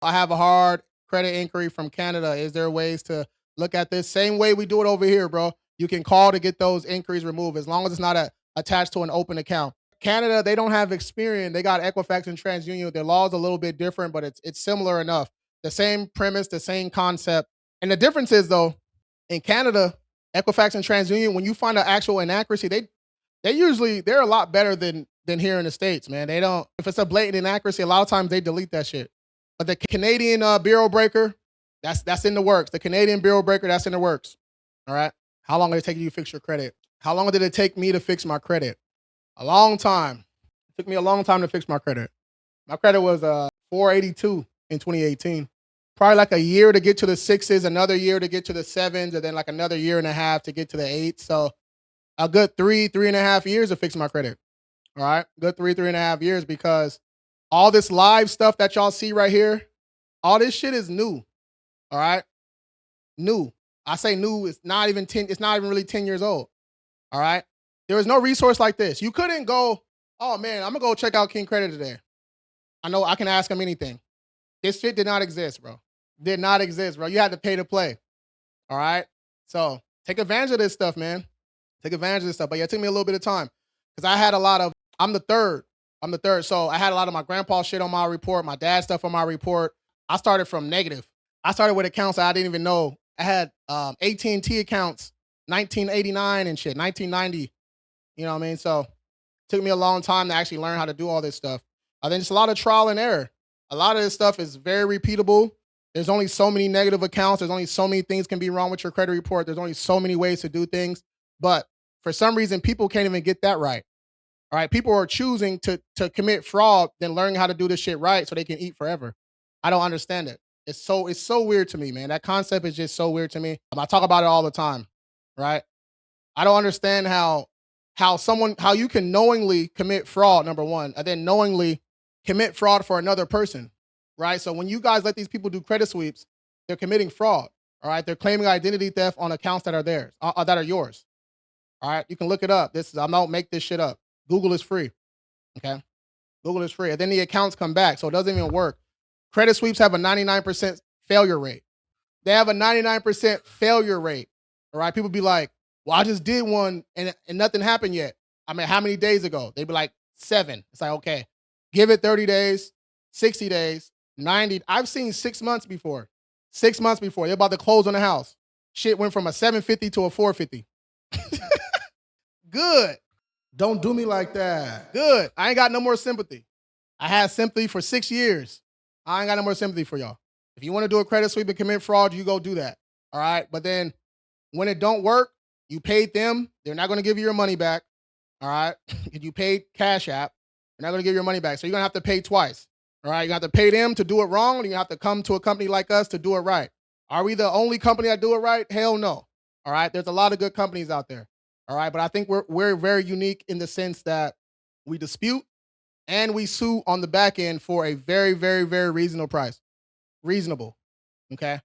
I have a hard credit inquiry from Canada. Is there ways to look at this same way we do it over here, bro? You can call to get those inquiries removed as long as it's not attached to an open account. Canada, they don't have Experian. They got Equifax and TransUnion. Their law is a little bit different, but it's similar enough. The same premise, the same concept. And the difference is though, in Canada, Equifax and TransUnion, when you find an actual inaccuracy, they're a lot better than here in the States, man. They don't, if it's a blatant inaccuracy, a lot of times they delete that shit. But the Canadian bureau breaker, that's in the works. The Canadian bureau breaker, that's in the works. All right. How long did it take you to fix your credit? How long did it take me to fix my credit? A long time. It took me a long time to fix my credit. My credit was 482 in 2018. Probably like a year to get to the sixes, another year to get to the sevens, and then like another year and a half to get to the eights. So a good 3.5 years to fix my credit. All right. Good 3.5 years, because all this live stuff that y'all see right here, all this shit is new. All right. New. I say new, it's not even really 10 years old. All right. There was no resource like this. You couldn't go, oh man, I'm gonna go check out King Credit today. I know I can ask him anything. This shit did not exist, bro. Did not exist, bro. You had to pay to play. All right. So take advantage of this stuff, man. Take advantage of this stuff. But yeah, it took me a little bit of time because I had a lot of, I'm the third. So I had a lot of my grandpa's shit on my report, my dad's stuff on my report. I started from negative. I started with accounts I didn't even know. I had AT&T accounts, 1989 and shit, 1990. You know what I mean? So it took me a long time to actually learn how to do all this stuff. Then just a lot of trial and error. A lot of this stuff is very repeatable. There's only so many negative accounts. There's only so many things can be wrong with your credit report. There's only so many ways to do things. But for some reason, people can't even get that right. All right. People are choosing to commit fraud than learning how to do this shit right so they can eat forever. I don't understand it. It's so weird to me, man. That concept is just so weird to me. I talk about it all the time. Right. I don't understand how you can knowingly commit fraud, number one, and then knowingly commit fraud for another person. Right. So when you guys let these people do credit sweeps, they're committing fraud. All right. They're claiming identity theft on accounts that are theirs, that are yours. All right. You can look it up. I don't make this shit up. Google is free. Okay. Google is free. And then the accounts come back. So it doesn't even work. Credit sweeps have a 99% failure rate. They have a 99% failure rate. All right. People be like, well, I just did one and nothing happened yet. I mean, how many days ago? They'd be like 7. It's like, okay, give it 30 days, 60 days, 90. I've seen 6 months before. 6 months before. They're about to close on the house. Shit went from a 750 to a 450. Good. Don't do me like that. Good. I ain't got no more sympathy. I had sympathy for 6 years. I ain't got no more sympathy for y'all. If you want to do a credit sweep and commit fraud, you go do that. All right. But then when it don't work, you paid them. They're not going to give you your money back. All right. If you paid Cash App, they're not going to give you your money back. So you're going to have to pay twice. All right. You have to pay them to do it wrong, and you have to come to a company like us to do it right. Are we the only company that do it right? Hell no. All right. There's a lot of good companies out there. All right. But I think we're very unique in the sense that we dispute and we sue on the back end for a very, very, very reasonable price. Reasonable. Okay.